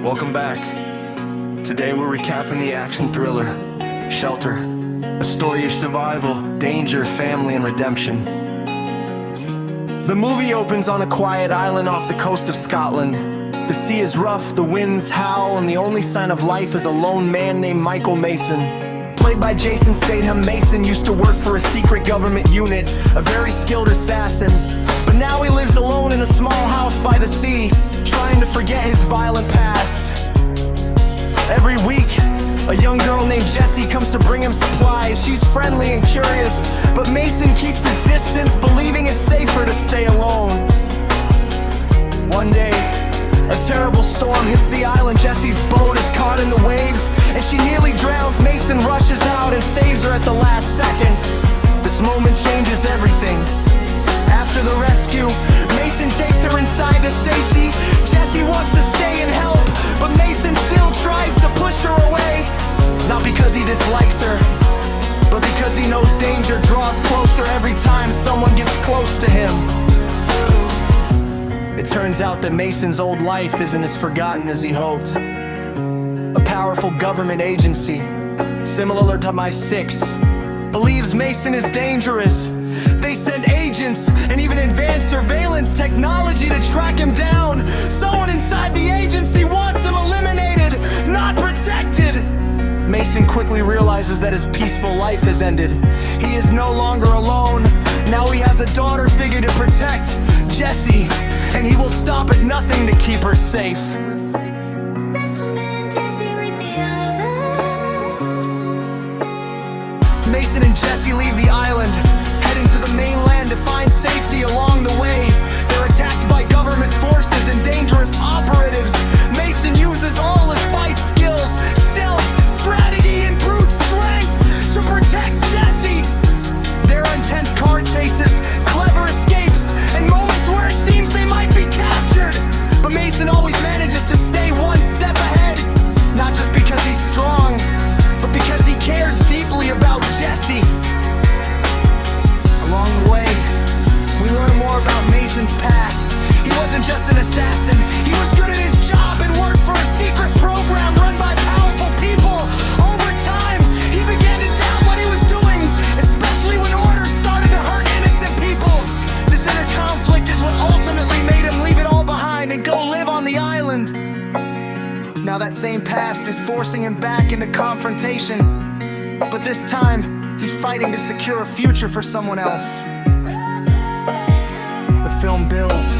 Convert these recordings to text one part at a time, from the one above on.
Welcome back. Today we're recapping the action thriller, Shelter, a story of survival, danger, family, and redemption. The movie opens on a quiet island off the coast of Scotland. The sea is rough, the winds howl, and the only sign of life is a lone man named Michael Mason. Played by Jason Statham, Mason used to work for a secret government unit, a very skilled assassin. But now he lives alone in a small house by the sea, trying to forget his violent past. Every week, a young girl named Jessie comes to bring him supplies. She's friendly and curious, but Mason keeps his distance, believing it's safer to stay alone. One day, a terrible storm hits the island. Jessie's boat is caught in the waves, and she nearly drowns. Mason rushes out and saves her at the last second. This moment changes everything. After the rescue, Mason takes her inside to safety. Jessie wants to stay and help, but Mason still tries to push her away. Not because he dislikes her, but because he knows danger draws closer every time someone gets close to him. It turns out that Mason's old life isn't as forgotten as he hoped. A powerful government agency, similar to MI6, believes Mason is dangerous. They send agents and even advanced surveillance technology to track him down. Someone inside the agency wants him eliminated, not protected. Mason quickly realizes that his peaceful life has ended. He is no longer alone. Now he has a daughter figure to protect, Jessie, and he will stop at nothing to keep her safe. Mason and Jessie leave the island, heading to the mainland to find safety along the way. They're attacked by government forces and dangerous operatives. Mason uses all his fight skills, stealth, strategy, and brute strength to protect Jessie. There are intense car chases, clever escapes, and moments where it seems they might be captured. But Mason always manages to stay one step ahead, not just because he's strong, but because he cares deeply about Jessie. Along the way, we learn more about Mason's past. He wasn't just an assassin, he was good at his job and worked for a secret program run by powerful people. Over time, he began to doubt what he was doing, especially when orders started to hurt innocent people. This inner conflict is what ultimately made him leave it all behind and go live on the island. Now that same past is forcing him back into confrontation, but this time, he's fighting to secure a future for someone else. The film builds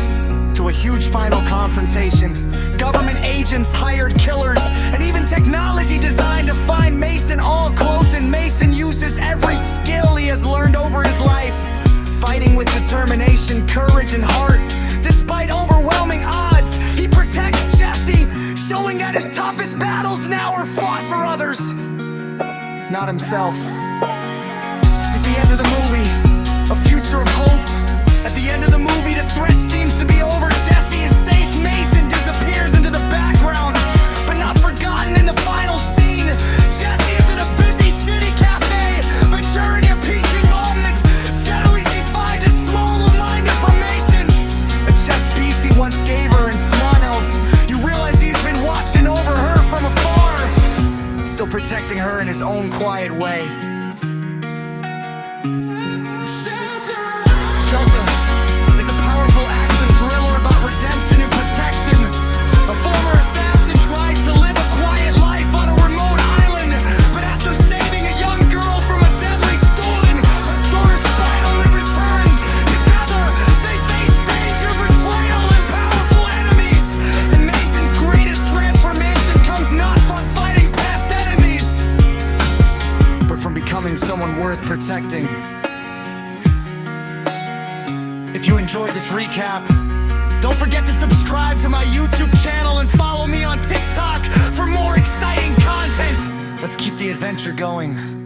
to a huge final confrontation. Government agents, hired killers, and even technology designed to find Mason all close, and Mason uses every skill he has learned over his life, fighting with determination, courage, and heart. Despite overwhelming odds, he protects Jessie, showing that his toughest battles now are fought for others, not himself. At the end of the movie, a future of hope. At the end of the movie, the threat seems to be over. Jessie is safe. Mason disappears into the background, but not forgotten in the final scene. Jessie is in a busy city cafe, maturing a piecing moment. Suddenly she finds a small reminder from Mason, a chess piece he once gave her in Swanells. You realize he's been watching over her from afar, still protecting her in his own quiet way. Shelter is a powerful action thriller about redemption and protection. A former assassin tries to live a quiet life on a remote island, but after saving a young girl from a deadly schooling, a sort of finally returns. Together, they face danger, betrayal, and powerful enemies. And Mason's greatest transformation comes not from fighting past enemies, but from becoming someone worth protecting. If you enjoyed this recap, don't forget to subscribe to my YouTube channel and follow me on TikTok for more exciting content. Let's keep the adventure going.